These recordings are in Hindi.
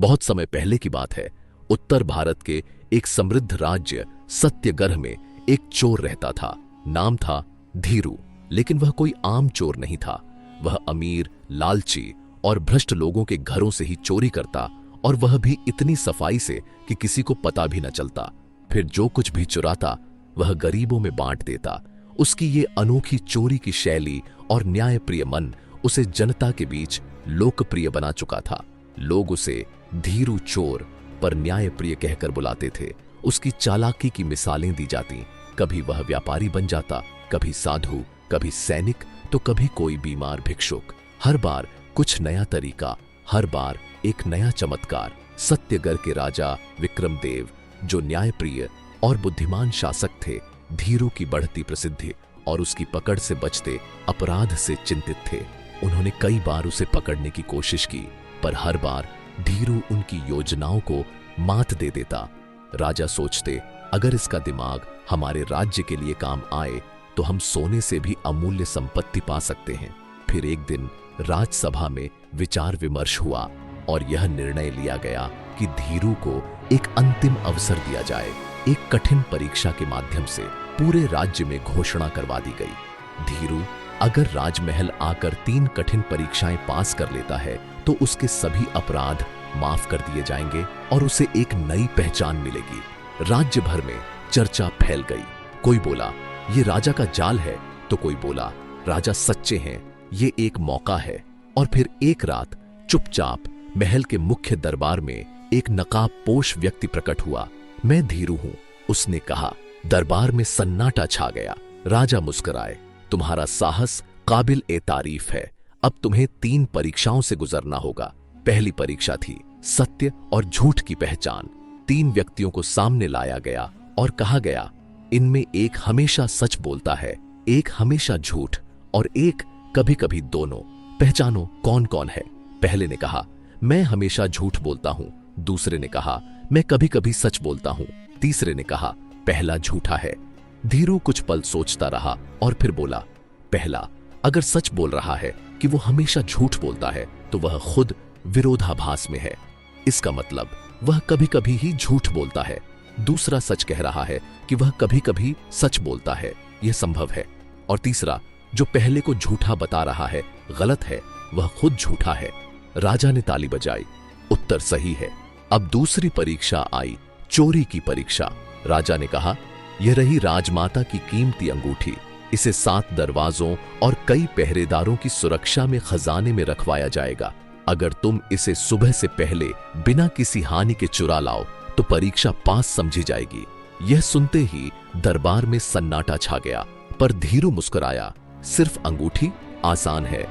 बहुत समय पहले की बात है। उत्तर भारत के एक समृद्ध राज्य सत्यगर्ह में एक चोर रहता था। नाम था धीरू। लेकिन वह कोई आम चोर नहीं था। वह अमीर, लालची और भ्रष्ट लोगों के घरों से ही चोरी करता, और वह भी इतनी सफाई से कि किसी को पता भी न चलता। फिर जो कुछ भी चुराता वह गरीबों में बांट देता। उसकी ये अनोखी चोरी की शैली और न्यायप्रिय मन उसे जनता के बीच लोकप्रिय बना चुका था। लोग उसे धीरू चोर पर न्यायप्रिय कहकर बुलाते थे। उसकी चालाकी की मिसालें दी जाती। कभी वह व्यापारी बन जाता, कभी साधु, कभी सैनिक, तो कभी कोई बीमार भिक्षुक। हर बार कुछ नया तरीका, हर बार एक नया चमत्कार। सत्यगर्ह के राजा विक्रमदेव, जो न्यायप्रिय और बुद्धिमान शासक थे, धीरू की बढ़ती प्रसिद्धि और उसकी पकड़ से बचते अपराध से चिंतित थे। उन्होंने कई बार उसे पकड़ने की कोशिश की, पर हर बार धीरू उनकी योजनाओं को मात दे देता। राजा सोचते, अगर इसका दिमाग हमारे राज्य के लिए काम आए तो हम सोने से भी अमूल्य संपत्ति पा सकते हैं। फिर एक दिन राजसभा में विचार विमर्श हुआ और यह निर्णय लिया गया कि धीरू को एक अंतिम अवसर दिया जाए। एक कठिन परीक्षा के माध्यम से पूरे राज्य में घोषणा करवा दी गई। धीरू अगर राजमहल आकर 3 कठिन परीक्षाएं पास कर लेता है तो उसके सभी अपराध माफ कर दिए जाएंगे और उसे एक नई पहचान मिलेगी। राज्य भर में चर्चा फैल गई। कोई बोला ये राजा का जाल है, तो कोई बोला राजा सच्चे हैं, ये एक मौका है। और फिर एक रात चुपचाप महल के मुख्य दरबार में एक नकाबपोश व्यक्ति प्रकट हुआ। मैं धीरू हूं, उसने कहा। दरबार में सन्नाटा छा गया। राजा मुस्कुराए। तुम्हारा साहस काबिल ए तारीफ है। अब तुम्हें 3 परीक्षाओं से गुजरना होगा। पहली परीक्षा थी सत्य और झूठ की पहचान। 3 व्यक्तियों को सामने लाया गया और कहा गया, इनमें एक हमेशा सच बोलता है, एक हमेशा झूठ और एक कभी कभी दोनों। पहचानो कौन कौन है। पहले ने कहा, मैं हमेशा झूठ बोलता हूं। दूसरे ने कहा, मैं कभी कभी सच बोलता हूं। तीसरे ने कहा, पहला झूठा है। धीरू कुछ पल सोचता रहा और फिर बोला, पहला अगर सच बोल रहा है कि वो हमेशा झूठ बोलता है तो वह खुद विरोधाभास में है। इसका मतलब वह कभी कभी ही झूठ बोलता है। दूसरा सच कह रहा है कि वह कभी कभी सच बोलता है, यह संभव है। और तीसरा जो पहले को झूठा बता रहा है गलत है, वह खुद झूठा है। राजा ने ताली बजाई। उत्तर सही है। अब दूसरी परीक्षा आई, चोरी की परीक्षा। राजा ने कहा, यह रही राजमाता की कीमती अंगूठी। इसे 7 दरवाजों और कई पहरेदारों की सुरक्षा में खजाने में रखवाया जाएगा। अगर तुम इसे सुबह से पहले बिना किसी हानि के चुरा लाओ तो परीक्षा पास समझी जाएगी। यह सुनते ही दरबार में सन्नाटा छा गया, पर धीरू मुस्कुराया। सिर्फ अंगूठी? आसान है।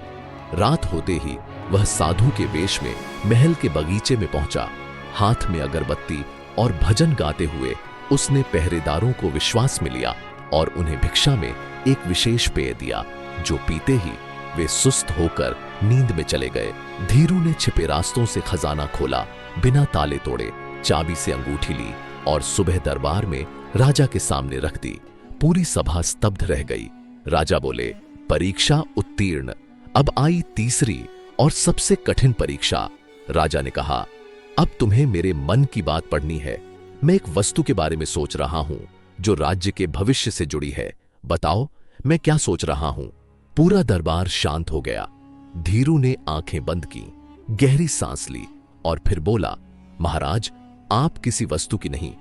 रात होते ही वह साधु के वेश में महल के बगीचे में पहुंचा। हाथ में अगरबत्ती और भजन गाते हुए उसने पहरेदारों को विश्वास में लिया और उन्हें भिक्षा में एक विशेष पेय दिया, जो पीते ही वे सुस्त होकर नींद में चले गए। धीरू ने छिपे रास्तों से खजाना खोला, बिना ताले तोड़े चाबी से अंगूठी ली और सुबह दरबार में राजा के सामने रख दी। पूरी सभा स्तब्ध रह गई। राजा बोले, परीक्षा उत्तीर्ण। अब आई तीसरी और सबसे कठिन परीक्षा। राजा ने कहा, अब तुम्हें मेरे मन की बात पढ़नी है। मैं एक वस्तु के बारे में सोच रहा हूं जो राज्य के भविष्य से जुड़ी है। बताओ मैं क्या सोच रहा हूं। पूरा दरबार शांत हो गया। धीरू ने आंखें बंद की, गहरी सांस ली और फिर बोला, महाराज आप किसी वस्तु की नहीं,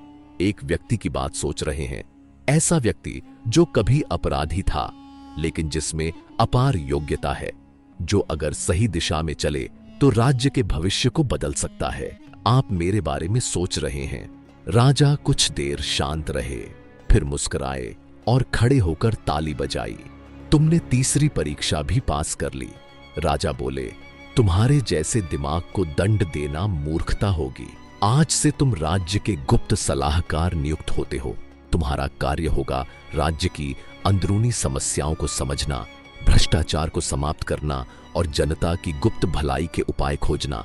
एक व्यक्ति की बात सोच रहे हैं। ऐसा व्यक्ति जो कभी अपराधी था लेकिन जिसमें अपार योग्यता है, जो अगर सही दिशा में चले तो राज्य के भविष्य को बदल सकता है। आप मेरे बारे में सोच रहे हैं। राजा कुछ देर शांत रहे, फिर मुस्कुराए और खड़े होकर ताली बजाई। तुमने तीसरी परीक्षा भी पास कर ली। राजा बोले, तुम्हारे जैसे दिमाग को दंड देना मूर्खता होगी। आज से तुम राज्य के गुप्त सलाहकार नियुक्त होते हो। तुम्हारा कार्य होगा राज्य की अंदरूनी समस्याओं को समझना, भ्रष्टाचार को समाप्त करना और जनता की गुप्त भलाई के उपाय खोजना।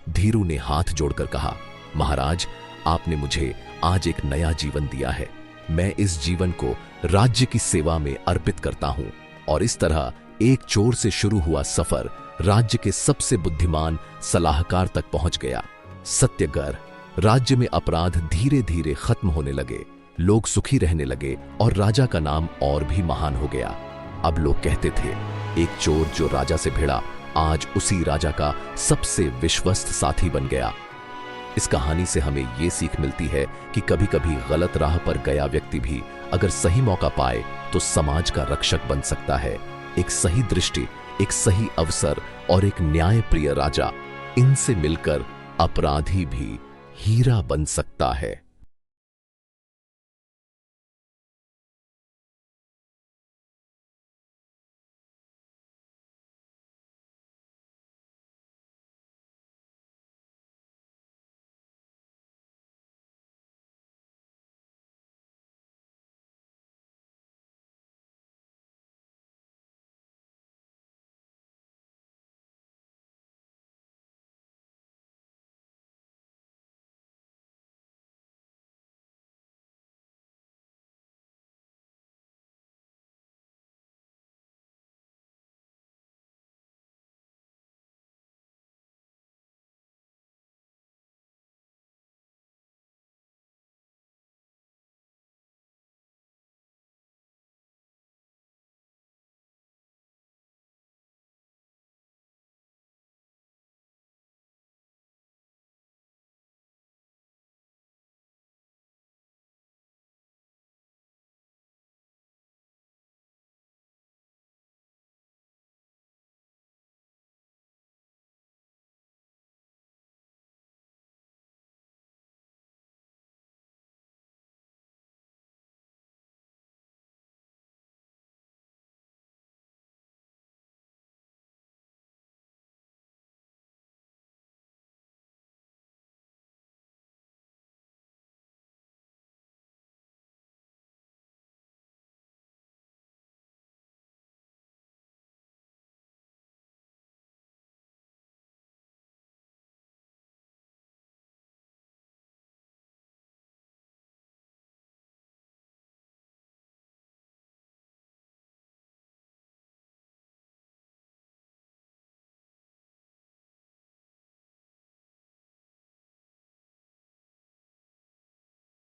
धीरू ने हाथ जोड़कर कहा, महाराज आपने मुझे आज एक नया जीवन दिया है। मैं इस जीवन को राज्य की सेवा में अर्पित करता हूं। और इस तरह एक चोर से शुरू हुआ सफर राज्य के सबसे बुद्धिमान सलाहकार तक पहुंच गया। सत्यग्रह। राज्य में अपराध धीरे धीरे खत्म होने लगे, लोग सुखी रहने लगे और राजा का नाम और भी महान हो गया। अब लोग कहते थे, एक चोर जो राजा से भिड़ा आज उसी राजा का सबसे विश्वस्त साथी बन गया। इस कहानी से हमें ये सीख मिलती है कि कभी कभी गलत राह पर गया व्यक्ति भी अगर सही मौका पाए तो समाज का रक्षक बन सकता है। एक सही दृष्टि, एक सही अवसर और एक न्यायप्रिय राजा, इनसे मिलकर अपराधी भी हीरा बन सकता है।